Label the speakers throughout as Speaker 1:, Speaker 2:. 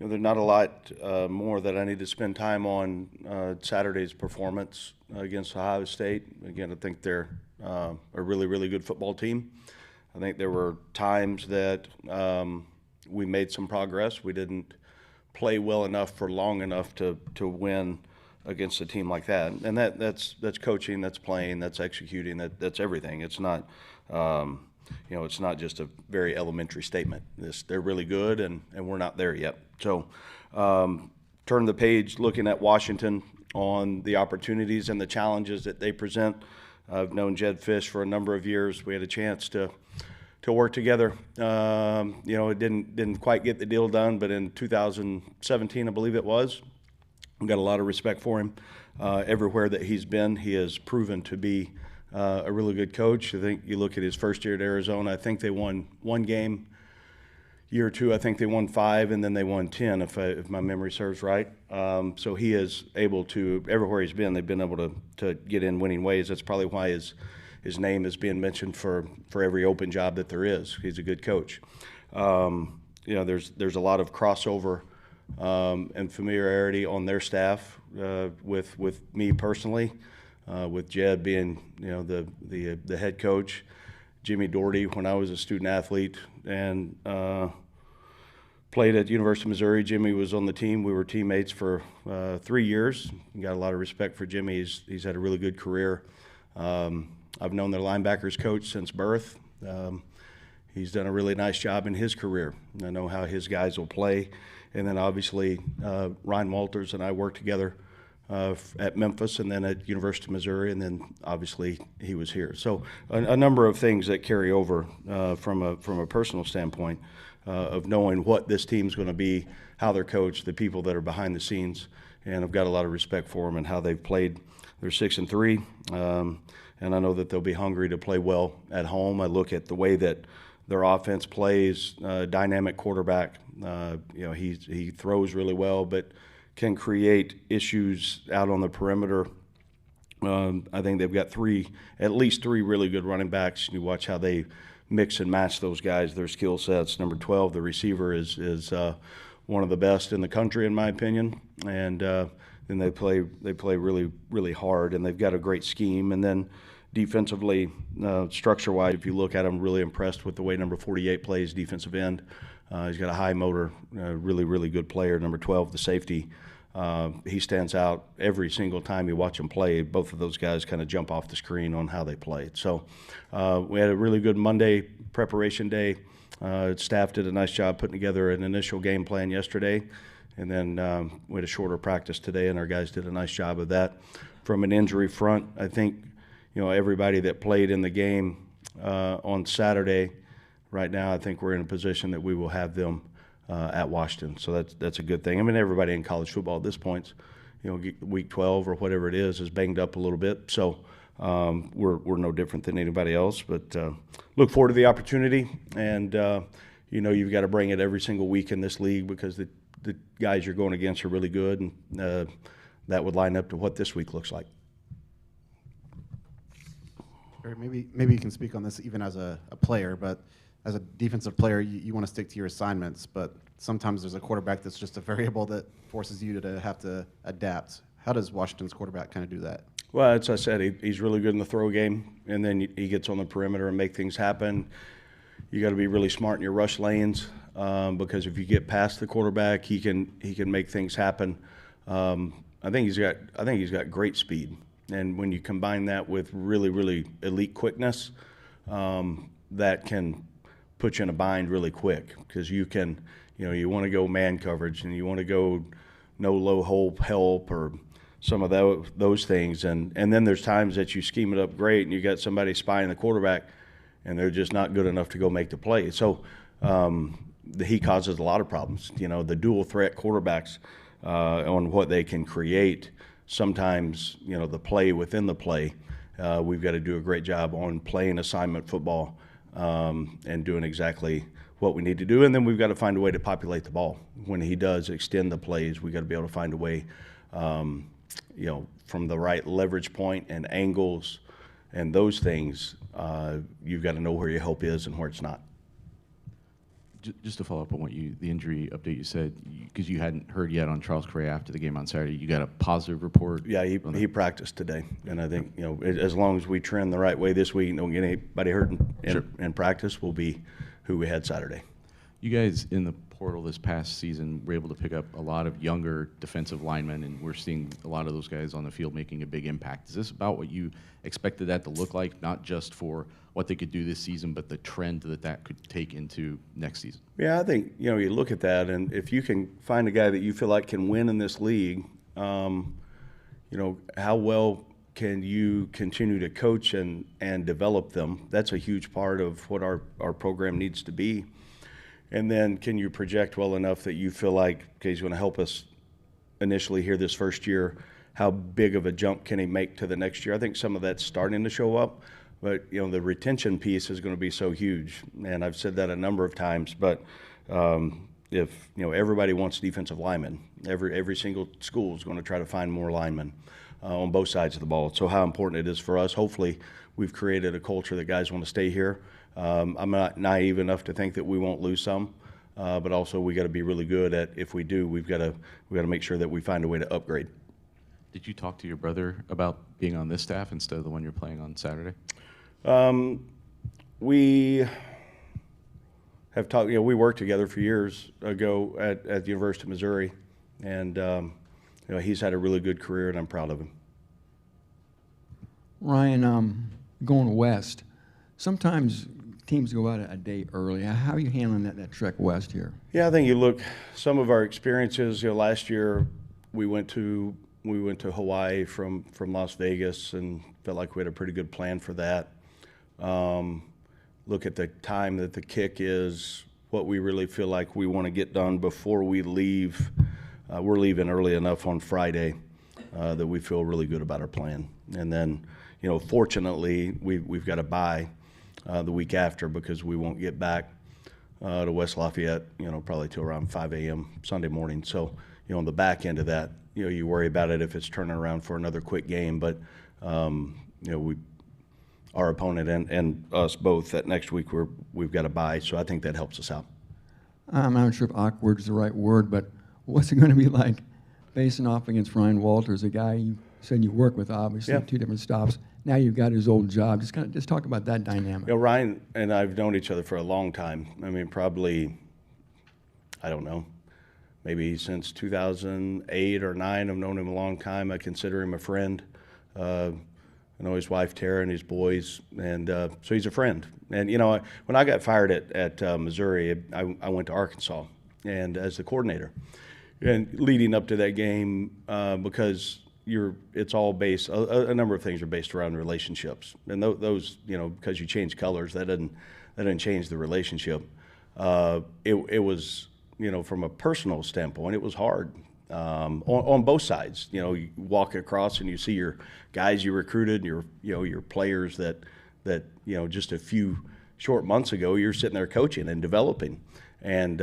Speaker 1: There's not a lot more that I need to spend time on Saturday's performance against Ohio State. Again, I think they're a really, really good football team. I think there were times that we made some progress. We didn't play well enough for long enough to win against a team like that. And that's coaching, that's playing, that's executing, that's everything. It's not it's not just a very elementary statement. They're really good, and we're not there yet. So turn the page looking at Washington on the opportunities and the challenges that they present. I've known Jed Fish for a number of years. We had a chance to work together. It didn't quite get the deal done, but in 2017, I believe it was, I've got a lot of respect for him. Everywhere that he's been, he has proven to be a really good coach. I think you look at his first year at Arizona, I think they won one game. Year two, I think they won 5, and then they won 10, if my memory serves right. So he is able to, everywhere he's been, they've been able to get in winning ways. That's probably why his name is being mentioned for every open job that there is. He's a good coach. There's a lot of crossover and familiarity on their staff with me personally, with Jed being the head coach, Jimmy Doherty when I was a student athlete and played at University of Missouri. Jimmy was on the team. We were teammates for 3 years. Got a lot of respect for Jimmy. He's had a really good career. I've known their linebackers coach since birth. He's done a really nice job in his career. I know how his guys will play. And then obviously Ryan Walters and I worked together at Memphis and then at University of Missouri, and then obviously he was here. So a number of things that carry over from a personal standpoint of knowing what this team's going to be, how they're coached, the people that are behind the scenes, and I've got a lot of respect for them and how they've played. They're 6-3, and I know that they'll be hungry to play well at home. I look at the way that their offense plays, dynamic quarterback. He throws really well, but can create issues out on the perimeter. I think they've got at least three really good running backs. You watch how they mix and match those guys, their skill sets. Number 12, the receiver, is one of the best in the country, in my opinion. And then they play really, really hard, and they've got a great scheme. And then defensively, structure-wise, if you look at them, really impressed with the way number 48 plays defensive end. He's got a high motor, really, really good player. Number 12, the safety. He stands out every single time you watch him play. Both of those guys kind of jump off the screen on how they played. So we had a really good Monday preparation day. Staff did a nice job putting together an initial game plan yesterday. And then we had a shorter practice today, and our guys did a nice job of that. From an injury front, I think everybody that played in the game on Saturday, right now, I think we're in a position that we will have them at Washington. So that's a good thing. I mean, everybody in college football at this point, week 12 or whatever it is banged up a little bit. So we're no different than anybody else. But look forward to the opportunity. And, you've got to bring it every single week in this league because the guys you're going against are really good. And that would line up to what this week looks like.
Speaker 2: Maybe you can speak on this even as a player, but as a defensive player, you want to stick to your assignments, but sometimes there's a quarterback that's just a variable that forces you to have to adapt. How does Washington's quarterback kind of do that?
Speaker 1: Well, as I said, he's really good in the throw game, and then he gets on the perimeter and make things happen. You got to be really smart in your rush lanes because if you get past the quarterback, he can make things happen. I think he's got great speed, and when you combine that with really, really elite quickness, that can put you in a bind really quick because you can, you want to go man coverage and you want to go no low hole help or some of those things. And then there's times that you scheme it up great and you got somebody spying the quarterback and they're just not good enough to go make the play. So he causes a lot of problems. The dual threat quarterbacks on what they can create. Sometimes, the play within the play, we've got to do a great job on playing assignment football and doing exactly what we need to do. And then we've got to find a way to populate the ball. When he does extend the plays, we've got to be able to find a way, from the right leverage point and angles and those things, you've got to know where your help is and where it's not.
Speaker 3: Just to follow up on the injury update you said, because you hadn't heard yet on Charles Correa after the game on Saturday, you got a positive report?
Speaker 1: Yeah, he practiced today, and I think as long as we trend the right way this week, and don't get anybody hurt in practice, we'll be who we had Saturday.
Speaker 3: You guys in the portal this past season were able to pick up a lot of younger defensive linemen, and we're seeing a lot of those guys on the field making a big impact. Is this about what you expected that to look like, not just for what they could do this season, but the trend that could take into next season?
Speaker 1: Yeah, I think you look at that, and if you can find a guy that you feel like can win in this league, how well can you continue to coach and develop them? That's a huge part of what our program needs to be. And then can you project well enough that you feel like, okay, he's going to help us initially here this first year, how big of a jump can he make to the next year? I think some of that's starting to show up, but the retention piece is going to be so huge. And I've said that a number of times, but if everybody wants defensive linemen, every single school is going to try to find more linemen on both sides of the ball. So how important it is for us. Hopefully we've created a culture that guys want to stay here. I'm not naive enough to think that we won't lose some, but also we got to be really good at, if we do, we got to make sure that we find a way to upgrade.
Speaker 3: Did you talk to your brother about being on this staff instead of the one you're playing on Saturday?
Speaker 1: We have talked. We worked together for years ago at the University of Missouri, and he's had a really good career, and I'm proud of him.
Speaker 4: Ryan, going west, sometimes teams go out a day early. How are you handling that trek west here?
Speaker 1: Yeah, I think you look some of our experiences. Last year we went to Hawaii from Las Vegas and felt like we had a pretty good plan for that. Look at the time that the kick is, what we really feel like we want to get done before we leave. We're leaving early enough on Friday that we feel really good about our plan. And then, fortunately, we've got to bye the week after because we won't get back to West Lafayette, probably till around 5 a.m. Sunday morning. So, on the back end of that, you worry about it if it's turning around for another quick game. But, our opponent and us both that next week we've got to bye. So I think that helps us out.
Speaker 4: I'm not sure if awkward is the right word, but what's it going to be like facing off against Ryan Walters, a guy you said you work with, obviously,
Speaker 1: Yeah.
Speaker 4: 2 different stops. Now you've got his old job. Just talk about that dynamic.
Speaker 1: Ryan and I've known each other for a long time. I mean, probably, I don't know, maybe since 2008 or 9. I've known him a long time. I consider him a friend. I know his wife Tara and his boys, and so he's a friend. And when I got fired at Missouri, I went to Arkansas and as the coordinator. And leading up to that game, because it's all based. A number of things are based around relationships, and those because you change colors, that doesn't change the relationship. It was from a personal standpoint, it was hard. On both sides, you walk across and you see your guys you recruited, your players that just a few short months ago you're sitting there coaching and developing, and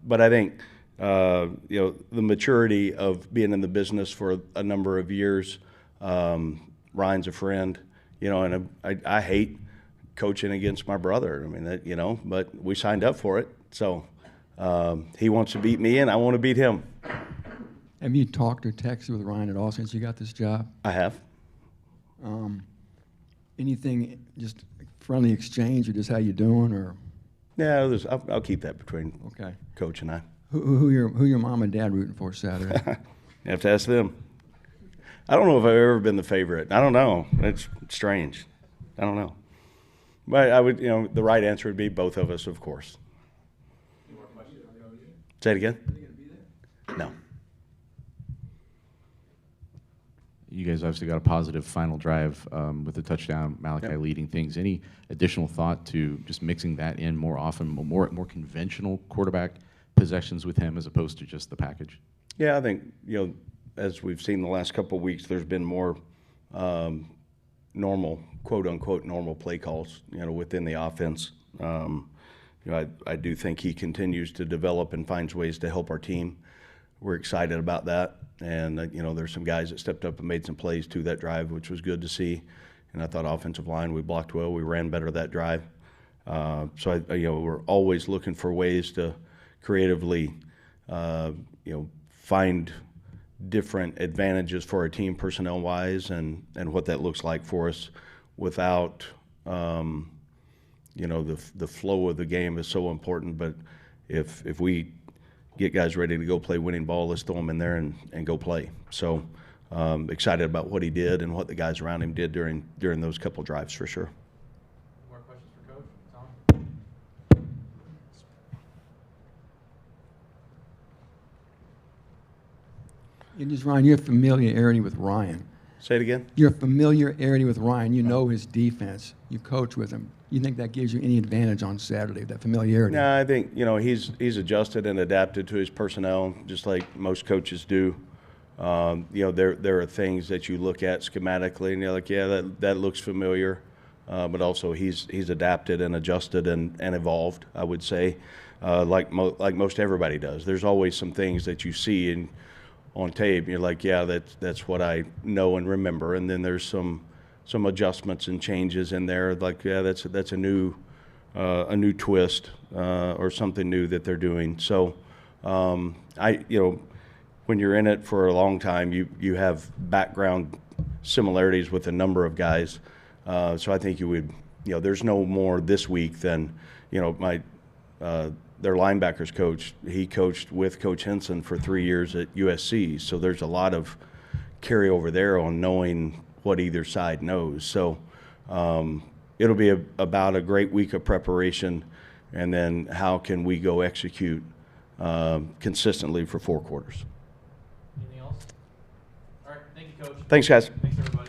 Speaker 1: but I think the maturity of being in the business for a number of years. Ryan's a friend, and I hate coaching against my brother. I mean but we signed up for it, so he wants to beat me and I want to beat him.
Speaker 4: Have you talked or texted with Ryan at all since you got this job?
Speaker 1: I have.
Speaker 4: Anything, just friendly exchange, or just how you doing, or?
Speaker 1: Yeah, I'll keep that between
Speaker 4: Okay.
Speaker 1: Coach and I.
Speaker 4: Who your mom and dad rooting for Saturday?
Speaker 1: You have to ask them. I don't know if I've ever been the favorite. I don't know. It's strange. I don't know. But I would, the right answer would be both of us, of course. Say it again? No.
Speaker 3: You guys obviously got a positive final drive with the touchdown, Malachi leading things. Any additional thought to just mixing that in more often, more conventional quarterback possessions with him as opposed to just the package?
Speaker 1: Yeah, I think, as we've seen the last couple of weeks, there's been more normal, quote-unquote, normal play calls, within the offense. I do think he continues to develop and finds ways to help our team. We're excited about that. And, there's some guys that stepped up and made some plays to that drive, which was good to see. And I thought offensive line, we blocked well. We ran better that drive. So, we're always looking for ways to creatively find different advantages for our team personnel-wise and what that looks like for us without, the flow of the game is so important. But if we get guys ready to go play winning ball, let's throw them in there and go play. So excited about what he did and what the guys around him did during those couple drives for sure.
Speaker 5: More questions for Coach? Tom?
Speaker 4: Ryan, your familiarity with Ryan.
Speaker 1: Say it again.
Speaker 4: Your familiarity with Ryan, you know his defense. You coach with him. You think that gives you any advantage on Saturday, that familiarity?
Speaker 1: No, I think he's adjusted and adapted to his personnel just like most coaches do. There are things that you look at schematically and you're like, yeah, that looks familiar, but also he's adapted and adjusted and evolved. I would say, like most everybody does. There's always some things that you see on tape. You're like, yeah, that's what I know and remember, and then there's some adjustments and changes in there. Like, yeah, that's a new twist or something new that they're doing. So, when you're in it for a long time, you have background similarities with a number of guys. So I think you would, there's no more this week than, their linebackers coach. He coached with Coach Henson for 3 years at USC. So there's a lot of carryover there on knowing what either side knows. So it'll be about a great week of preparation, and then how can we go execute consistently for 4 quarters.
Speaker 5: Anything else? All right. Thank you, Coach.
Speaker 1: Thanks, guys.
Speaker 5: Thanks, everybody.